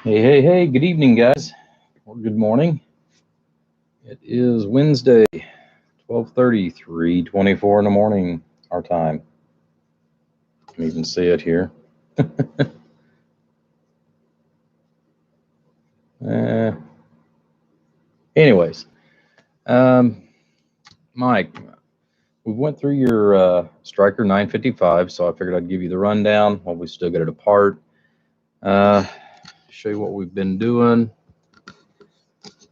Hey, good evening, guys, or good morning. It is Wednesday, 12:30, 3:24 in the morning, our time. You can even see it here. uh, anyways, um, Mike, we went through your Stryker 955, so I figured I'd give you the rundown while we still get it apart. Uh, Show you what we've been doing.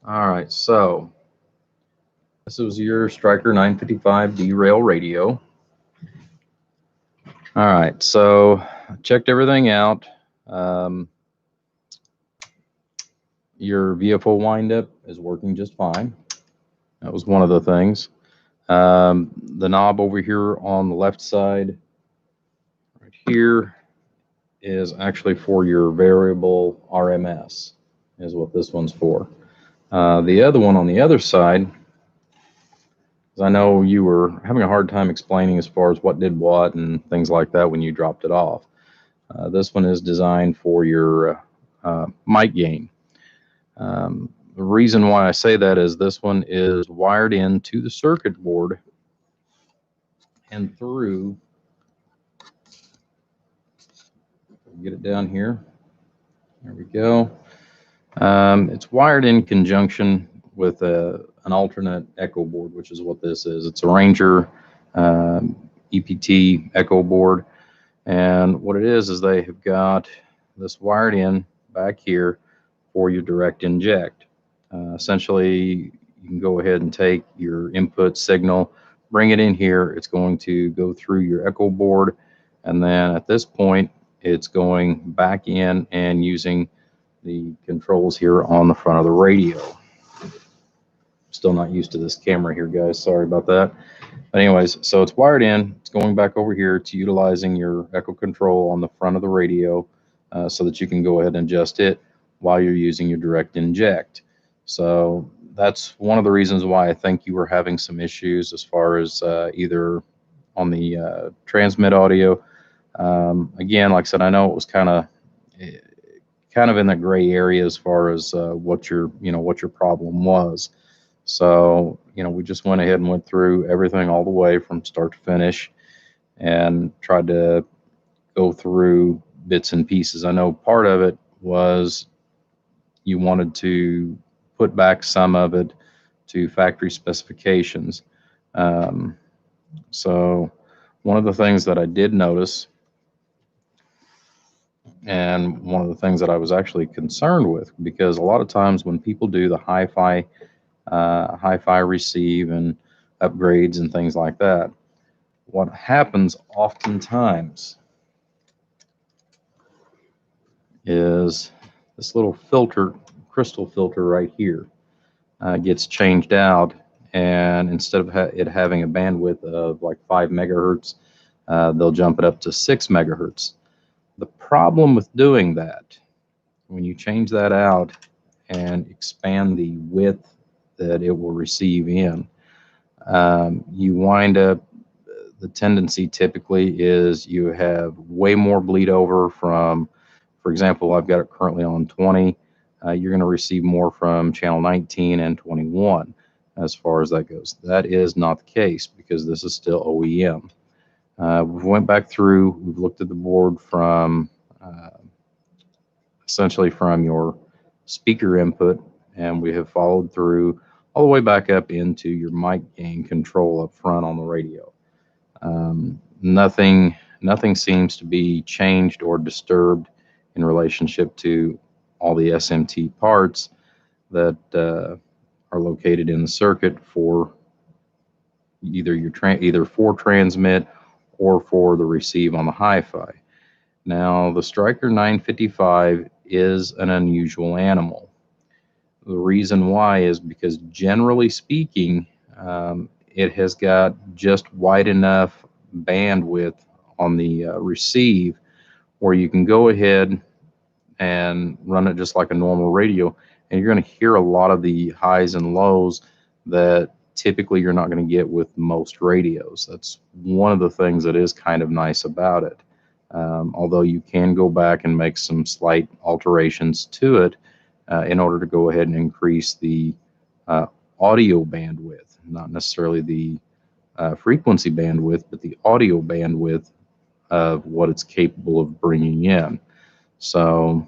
All right, so this was your Stryker 955 derail radio. All right, so I checked everything out. Um, your VFO windup is working just fine. That was one of the things. The knob over here on the left side, right here, is actually for your variable RMS, is what this one's for. The other one on the other side, because I know you were having a hard time explaining as far as what did what and things like that when you dropped it off. This one is designed for your mic gain. The reason why I say that is this one is wired into the circuit board and through, get it down here, there we go. It's wired in conjunction with an alternate echo board, which is what this is. It's a Ranger EPT echo board, and what it is they have got this wired in back here for your direct inject. Essentially, you can go ahead and take your input signal, bring it in here. It's going to go through your echo board, and then at this point, it's going back in and using the controls here on the front of the radio. Still not used to this camera here, guys. Sorry about that. But anyways, so it's wired in. It's going back over here to utilizing your echo control on the front of the radio so that you can go ahead and adjust it while you're using your direct inject. So that's one of the reasons why I think you were having some issues as far as either on the transmit audio. Again, like I said, I know it was kind of in the gray area as far as what your problem was. So we just went ahead and went through everything all the way from start to finish and tried to go through bits and pieces. I know part of it was you wanted to put back some of it to factory specifications. So one of the things that I did notice, and one of the things that I was actually concerned with, because a lot of times when people do the hi-fi receive and upgrades and things like that, what happens oftentimes is this little filter, crystal filter right here, gets changed out, and instead of it having a bandwidth of like 5 megahertz, they'll jump it up to 6 megahertz. The problem with doing that, when you change that out and expand the width that it will receive in, you wind up, the tendency typically is you have way more bleed over from, for example, I've got it currently on 20. You're going to receive more from channel 19 and 21 as far as that goes. That is not the case because this is still OEM. We went back through, we've looked at the board from essentially from your speaker input, and we have followed through all the way back up into your mic gain control up front on the radio. Nothing seems to be changed or disturbed in relationship to all the SMT parts that are located in the circuit for either either for transmit or for the receive on the hi-fi. Now, the Stryker 955 is an unusual animal. The reason why is because, generally speaking, it has got just wide enough bandwidth on the receive where you can go ahead and run it just like a normal radio, and you're going to hear a lot of the highs and lows that typically you're not going to get with most radios. That's one of the things that is kind of nice about it. although you can go back and make some slight alterations to it in order to go ahead and increase the audio bandwidth, not necessarily the frequency bandwidth, but the audio bandwidth of what it's capable of bringing in. So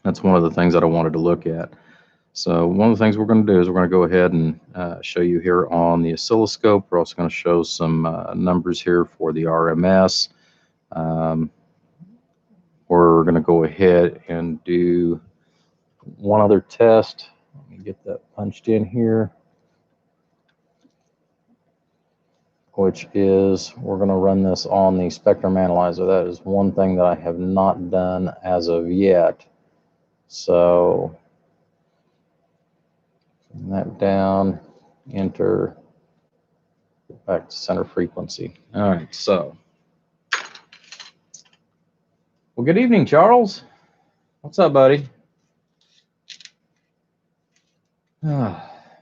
that's one of the things that I wanted to look at. So one of the things we're going to do is we're going to go ahead and show you here on the oscilloscope. We're also going to show some numbers here for the RMS. We're going to go ahead and do one other test. Let me get that punched in here, which is we're going to run this on the spectrum analyzer. That is one thing that I have not done as of yet. So bring that down, enter, back to center frequency. All right, so. Well, good evening, Charles. What's up, buddy?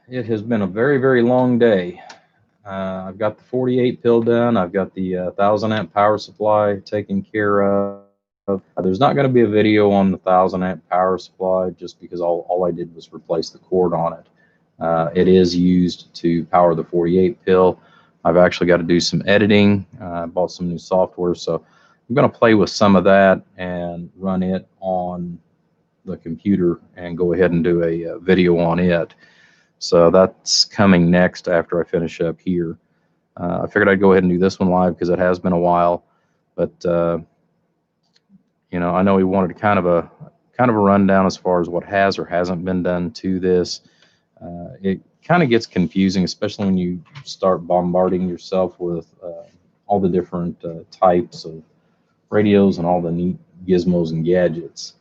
It has been a very, very long day. I've got the 48 pill done. I've got the 1000 amp power supply taken care of. There's not going to be a video on the 1000 amp power supply just because all I did was replace the cord on it. It is used to power the 48 pill. I've actually got to do some editing. I bought some new software, so I'm going to play with some of that and run it on the computer and go ahead and do a video on it. So that's coming next after I finish up here. I figured I'd go ahead and do this one live because it has been a while, but you know, I know we wanted kind of a rundown as far as what has or hasn't been done to this. It kind of gets confusing, especially when you start bombarding yourself with all the different types of radios and all the neat gizmos and gadgets.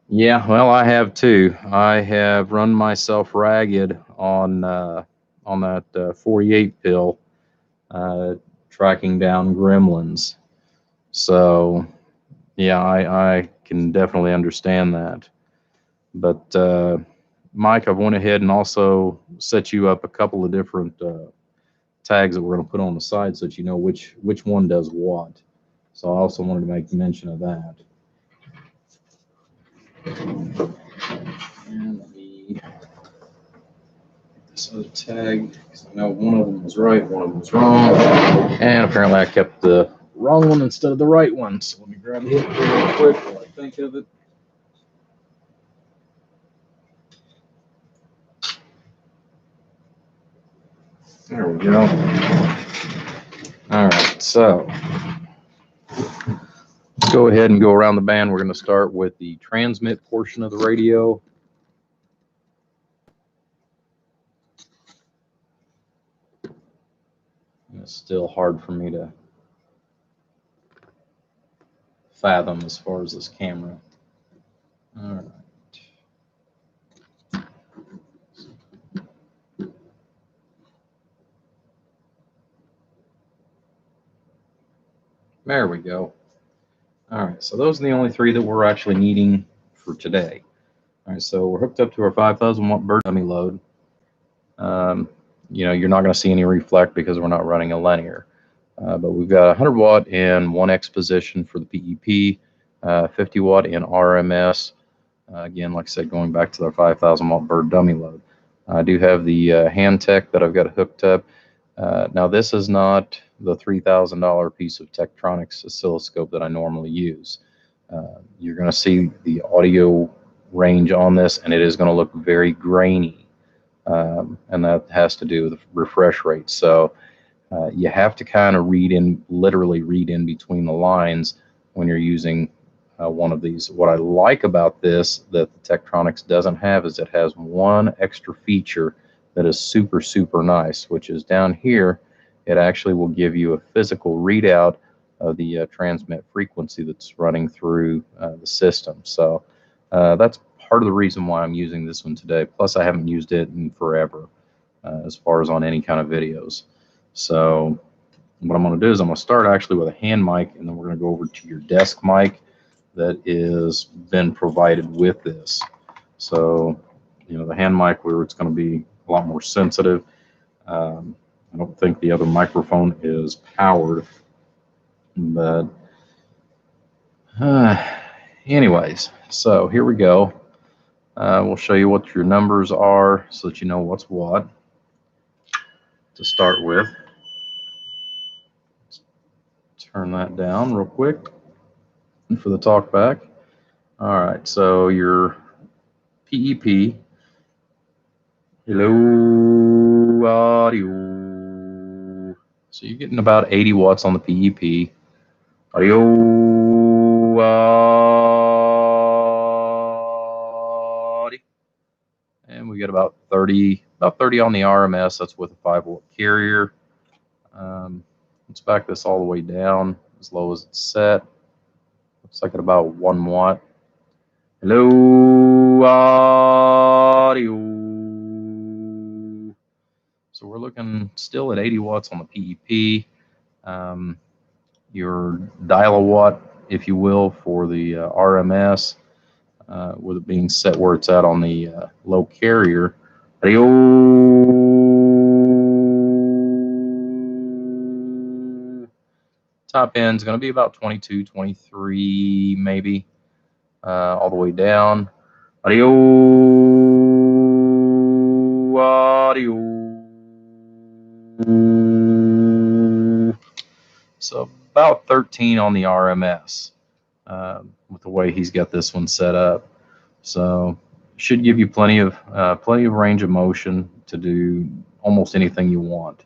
Yeah, well, I have too. I have run myself ragged on that 48 pill, tracking down gremlins. So, yeah, I can definitely understand that. But Mike, I've went ahead and also set you up a couple of different tags that we're going to put on the side so that you know which one does what. So I also wanted to make mention of that. And let me get this other tag because I know one of them was right, one of them was wrong, and apparently I kept the wrong one instead of the right one. So let me grab it real quick while I think of it. There we go. All right, so let's go ahead and go around the band. We're going to start with the transmit portion of the radio. And it's still hard for me to fathom as far as this camera. All right. There we go. All right, so those are the only three that we're actually needing for today. All right, so we're hooked up to our 5,000 watt bird dummy load. You know, you're not going to see any reflect because we're not running a linear. But we've got 100 watt in 1x position for the PEP, 50 watt in RMS. Again, like I said, going back to our 5,000 watt bird dummy load. I do have the Handtech that I've got hooked up. Now, this is not the $3,000 piece of Tektronix oscilloscope that I normally use. You're going to see the audio range on this, and it is going to look very grainy, and that has to do with the refresh rate. So you have to kind of literally read in between the lines when you're using one of these. What I like about this that the Tektronix doesn't have is it has one extra feature that is super, super nice, which is down here. It actually will give you a physical readout of the transmit frequency that's running through the system. So that's part of the reason why I'm using this one today. Plus, I haven't used it in forever as far as on any kind of videos. So what I'm going to do is I'm going to start actually with a hand mic, and then we're going to go over to your desk mic that is been provided with this. So, you know, the hand mic where it's going to be a lot more sensitive. I don't think the other microphone is powered, but anyways, so here we go. We'll show you what your numbers are so that you know what's what to start with. Let's turn that down real quick for the talkback. All right, so your PEP, hello audio. So you're getting about 80 watts on the PEP. Audio audio. And we get about 30 on the RMS. That's with a 5-volt carrier. Let's back this all the way down as low as it's set. Looks like at about 1 watt. Hello audio. So we're looking still at 80 watts on the PEP. Your dial-a-watt, if you will, for the RMS, with it being set where it's at on the low carrier. Top end is going to be about 22, 23 maybe, all the way down. Audio. So about 13 on the RMS, with the way he's got this one set up. So should give you plenty of range of motion to do almost anything you want.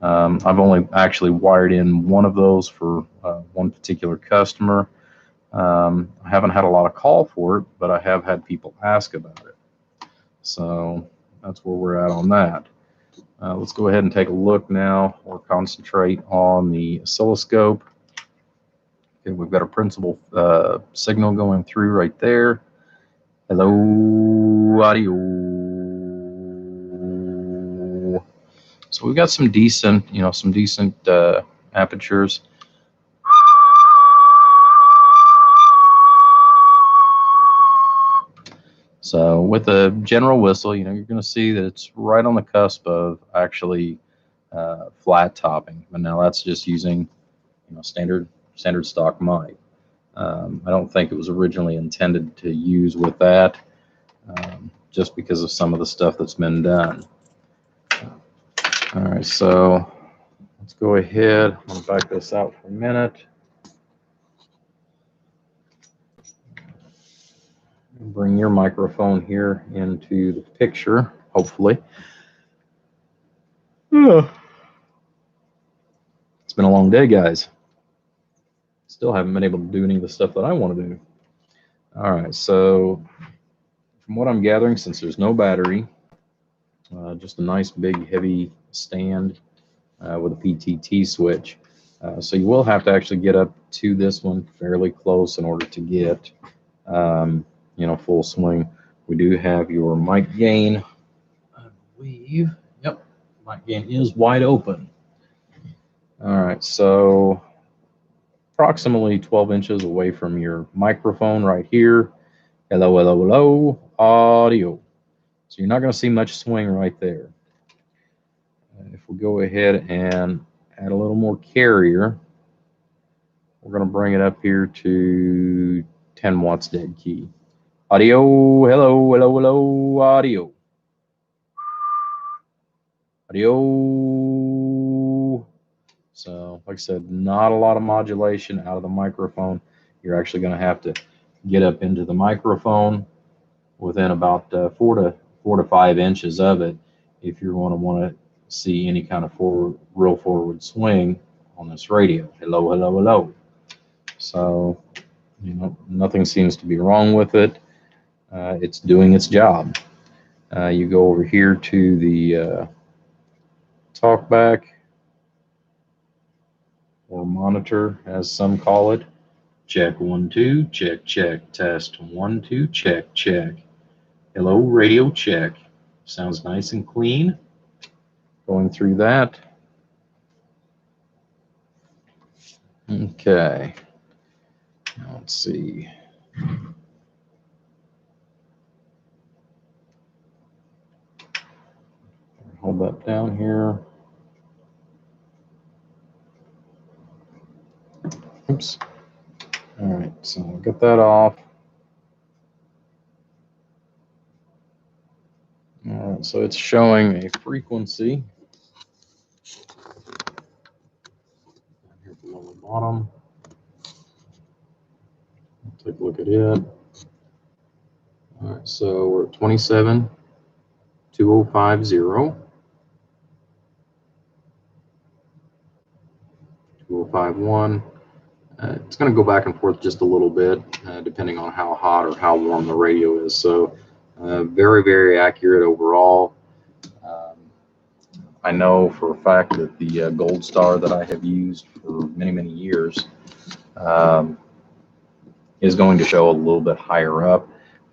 I've only actually wired in one of those for one particular customer. I haven't had a lot of call for it, but I have had people ask about it. So that's where we're at on that. Let's go ahead and take a look now, or concentrate on the oscilloscope. Okay, we've got a principal signal going through right there. Hello, audio. So we've got some decent, apertures. So with a general whistle, you're going to see that it's right on the cusp of actually flat topping. But now that's just using, standard stock mic. I don't think it was originally intended to use with that, just because of some of the stuff that's been done. All right, so let's go ahead. I'm going to back this out for a minute. Bring your microphone here into the picture, hopefully. It's been a long day, guys. Still haven't been able to do any of the stuff that I want to do. All right, so from what I'm gathering, since there's no battery, just a nice big heavy stand with a PTT switch. So you will have to actually get up to this one fairly close in order to get full swing. We do have your mic gain, I believe. Yep, mic gain is wide open. All right, so approximately 12 inches away from your microphone right here. Hello, hello, hello, audio. So you're not going to see much swing right there. If we go ahead and add a little more carrier, we're going to bring it up here to 10 watts dead key. Audio, hello, hello, hello, audio. Audio. So, like I said, not a lot of modulation out of the microphone. You're actually going to have to get up into the microphone within about 4 to 5 inches of it if you're going to want to see any kind of real forward swing on this radio. Hello, hello, hello. So, nothing seems to be wrong with it. It's doing its job. You go over here to the talkback, or monitor, as some call it. Check 1 2, check check, test 1 2, check check. Hello, radio check. Sounds nice and clean. Going through that. Okay. Now let's see. Hold that down here. Oops. All right, so I'll get that off. All right, so it's showing a frequency here below the bottom. Take a look at it. All right, so we're at 27,2050, 2051. It's going to go back and forth just a little bit, depending on how hot or how warm the radio is. So very, very accurate overall. I know for a fact that the Gold Star that I have used for many, many years is going to show a little bit higher up,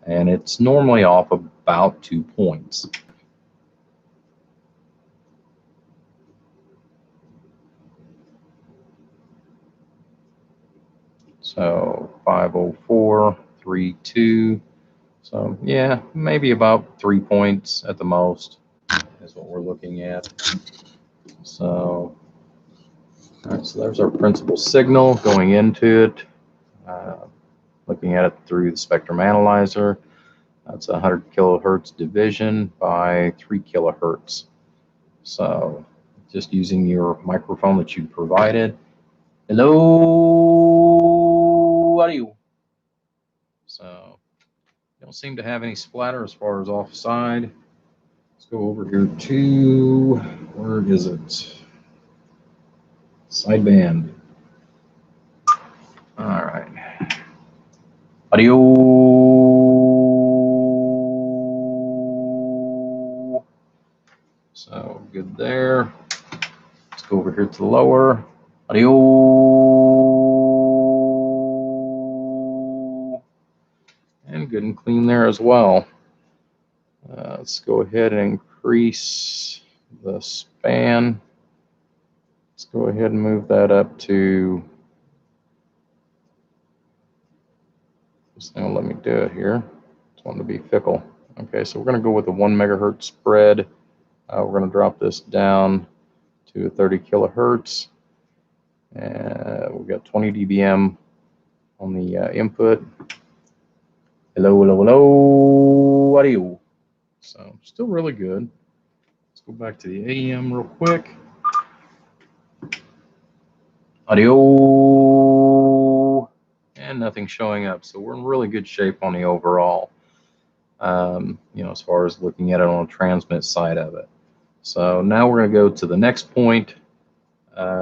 and it's normally off about 2 points. So 504.32. So yeah, maybe about 3 points at the most is what we're looking at. So, all right, so there's our principal signal going into it. Looking at it through the spectrum analyzer, that's 100 kilohertz division by 3 kilohertz. So just using your microphone that you provided. Hello, audio. So don't seem to have any splatter as far as offside. Let's go over here to, where is it? Sideband. All right. Audio. So good there. Let's go over here to the lower. Audio. And good and clean there as well. Let's go ahead and increase the span. Let's go ahead and move that up to, this thing will let me do it here. Just want to be fickle. Okay, so we're going to go with a 1 megahertz spread. We're going to drop this down to 30 kilohertz. And we've got 20 dBm on the input. Hello, hello, hello, audio. So still really good. Let's go back to the AM real quick. Audio, and nothing showing up. So we're in really good shape on the overall, as far as looking at it on the transmit side of it. So now we're going to go to the next point,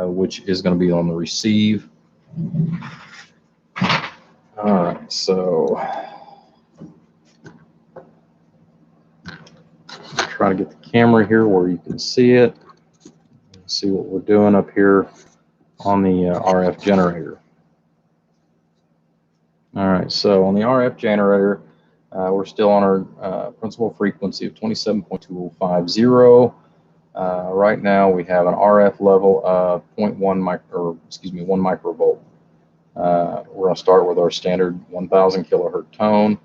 which is going to be on the receive. All right, so try to get the camera here where you can see it. See what we're doing up here on the RF generator. All right, so on the RF generator, we're still on our principal frequency of 27.2050. Right now we have an RF level of 1 microvolt. We're going to start with our standard 1000 kilohertz tone.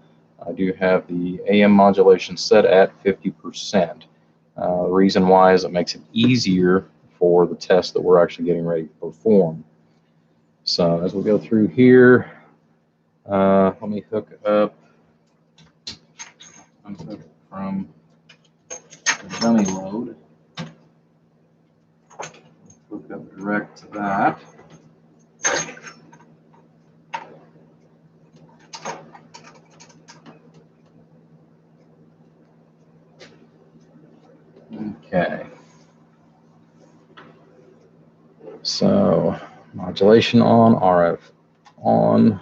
I do have the AM modulation set at 50%. The reason why is it makes it easier for the test that we're actually getting ready to perform. So as we go through here, let me hook up, unhook from the dummy load, hook up direct to that. Okay. So modulation on, RF on.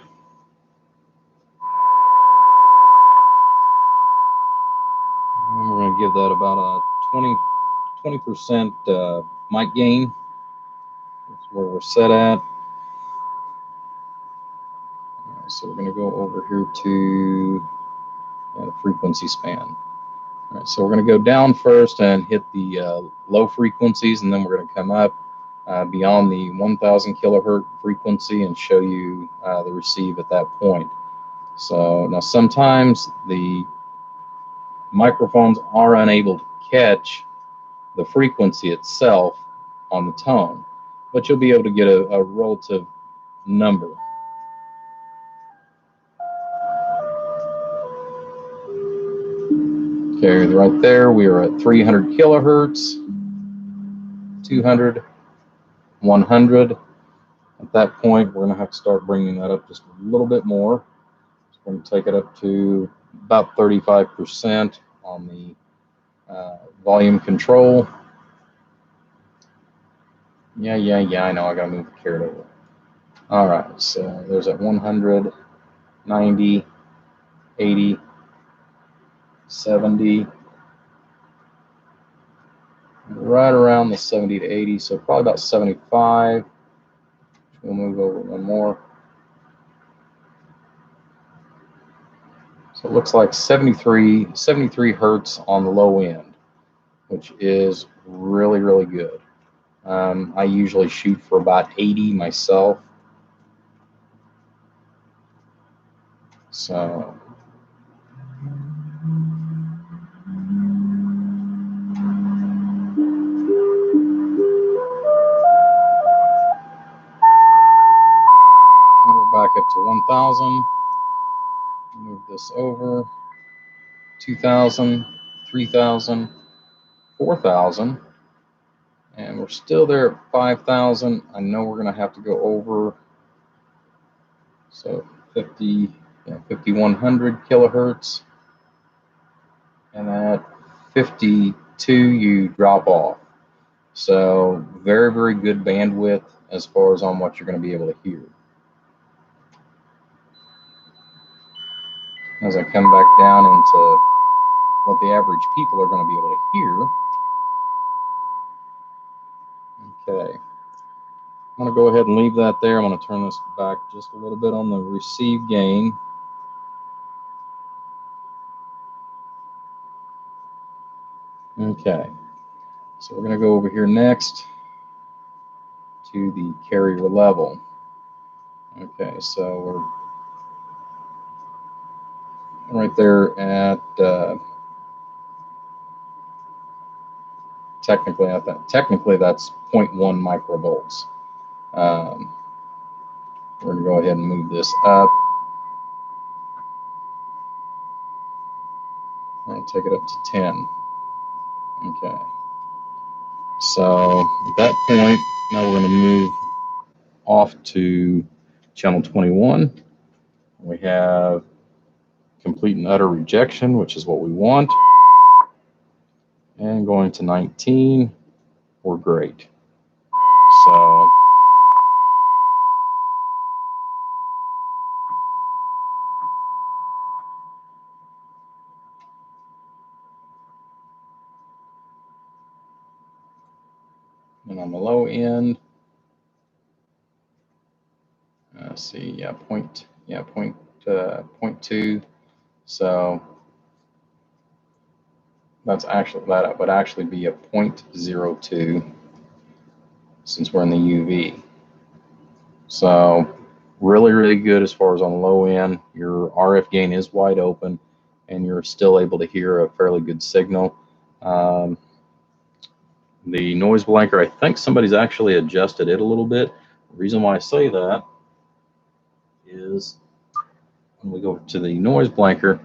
And we're going to give that about a 20% mic gain. That's where we're set at. So we're going to go over here to the frequency span. All right, so we're going to go down first and hit the low frequencies, and then we're going to come up beyond the 1000 kilohertz frequency and show you the receive at that point. So now sometimes the microphones are unable to catch the frequency itself on the tone, but you'll be able to get a relative number. Okay, right there, we are at 300 kilohertz, 200, 100. At that point, we're going to have to start bringing that up just a little bit more. So we're going to take it up to about 35% on the volume control. Yeah, I know I got to move the carrot over. All right, so there's at 100, 90, 80, 70, right around the 70 to 80, so probably about 75. We'll move over one more. So it looks like 73 hertz on the low end, which is really, really good. I usually shoot for about 80 myself. So we're back up to 1,000. Move this over. 2,000, 3,000, 4,000. And we're still there at 5,000. I know we're going to have to go over. So 5,100 kilohertz. And at 52, you drop off. So very, very good bandwidth as far as on what you're going to be able to hear. As I come back down into what the average people are going to be able to hear. Okay. I'm going to go ahead and leave that there. I'm going to turn this back just a little bit on the receive gain. Okay. So we're going to go over here next to the carrier level. Okay, so we're right there at technically that's 0.1 microvolts. We're going to go ahead and move this up and take it up to 10. Okay. So at that point, now we're going to move off to channel 21. We have complete and utter rejection, which is what we want. And going to 19, we're great. So and on the low end, let's see, yeah, 0.2. So that would actually be a 0.02 since we're in the UV. So really, really good as far as on the low end. Your RF gain is wide open, and you're still able to hear a fairly good signal. The noise blanker, I think somebody's actually adjusted it a little bit. The reason why I say that is when we go to the noise blanker,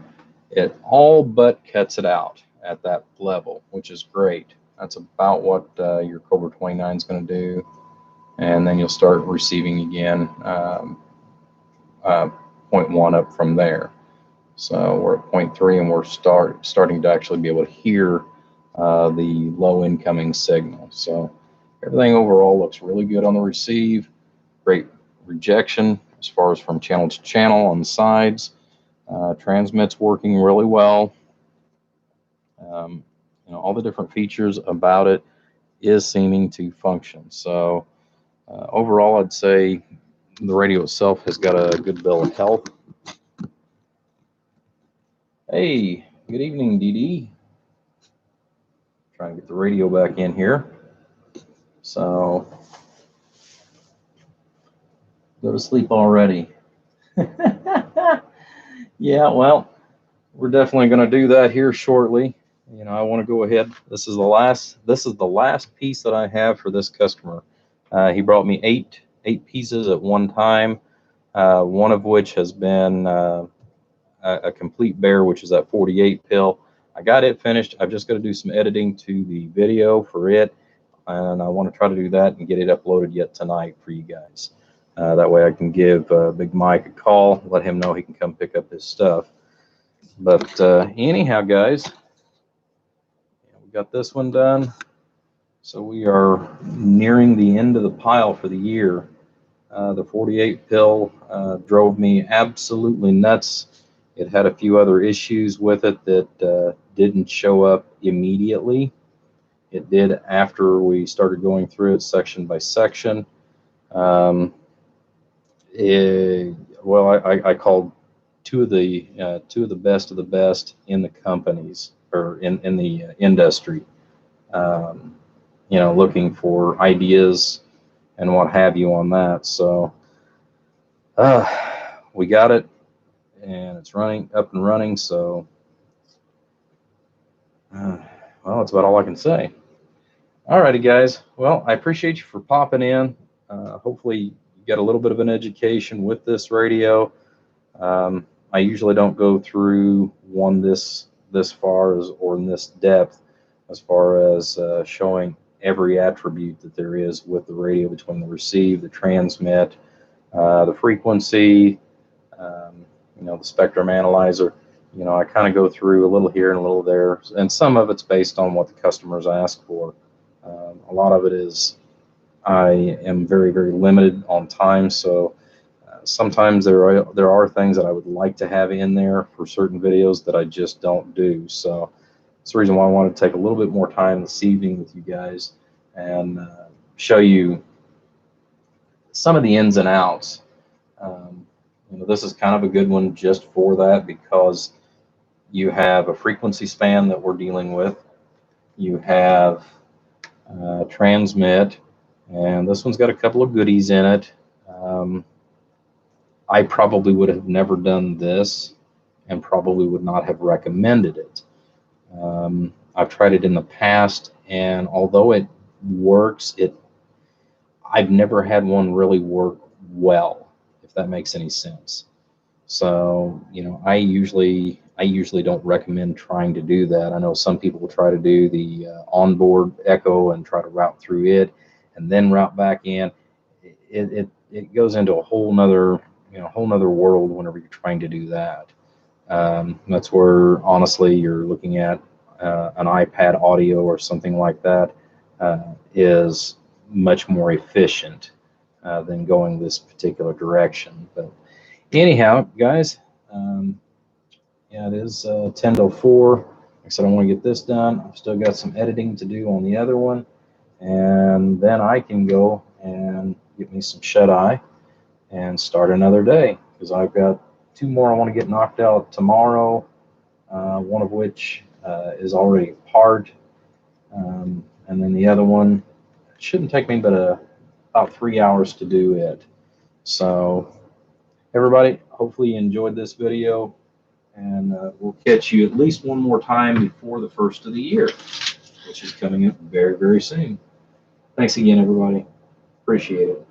it all but cuts it out at that level, which is great. That's about what your Cobra 29 is going to do. And then you'll start receiving again 0.1 up from there. So we're at 0.3, and we're starting to actually be able to hear the low incoming signal. So everything overall looks really good on the receive. Great rejection as far as from channel to channel on the sides. Transmit's working really well. All the different features about it is seeming to function. So overall, I'd say the radio itself has got a good bill of health. Hey, good evening, DD. Trying to get the radio back in here. So, go to sleep already. Yeah, well, we're definitely going to do that here shortly. I want to go ahead. This is the last piece that I have for this customer. He brought me pieces at one time, one of which has been a complete bear, which is that 48 pill. I got it finished. I've just got to do some editing to the video for it, and I want to try to do that and get it uploaded yet tonight for you guys. That way I can give Big Mike a call, let him know he can come pick up his stuff. But anyhow, guys, we got this one done. So we are nearing the end of the pile for the year. The 48 pill drove me absolutely nuts. It had a few other issues with it that didn't show up immediately. It did after we started going through it section by section. Well, I called two of the best of the best in the companies or in the industry. Looking for ideas and what have you on that. So we got it, and it's up and running. So well, that's about all I can say. Alrighty, guys. Well, I appreciate you for popping in. Hopefully you get a little bit of an education with this radio. I usually don't go through one this far or in this depth as far as showing every attribute that there is with the radio, between the receive, the transmit, the frequency, the spectrum analyzer. I kind of go through a little here and a little there, and some of it's based on what the customers ask for. A lot of it is I am very, very limited on time, so sometimes there are things that I would like to have in there for certain videos that I just don't do. So that's the reason why I wanted to take a little bit more time this evening with you guys and show you some of the ins and outs. This is kind of a good one just for that, because you have a frequency span that we're dealing with. You have transmit, and this one's got a couple of goodies in it. I probably would have never done this and probably would not have recommended it. I've tried it in the past, and although it works, I've never had one really work well, if that makes any sense. So, I usually don't recommend trying to do that. I know some people will try to do the onboard echo and try to route through it and then route back in. It goes into a whole nother world whenever you're trying to do that. That's where, honestly, you're looking at an iPad audio or something like that is much more efficient than going this particular direction. But anyhow, guys, yeah, it is 10 to 4. Like I said, I want to get this done. I've still got some editing to do on the other one, and then I can go and get me some shut-eye and start another day, because I've got 2 more I want to get knocked out tomorrow, one of which is already apart, and then the other one shouldn't take me but about 3 hours to do it. So everybody, hopefully you enjoyed this video, and we'll catch you at least one more time before the first of the year, which is coming up very, very soon. Thanks again, everybody. Appreciate it.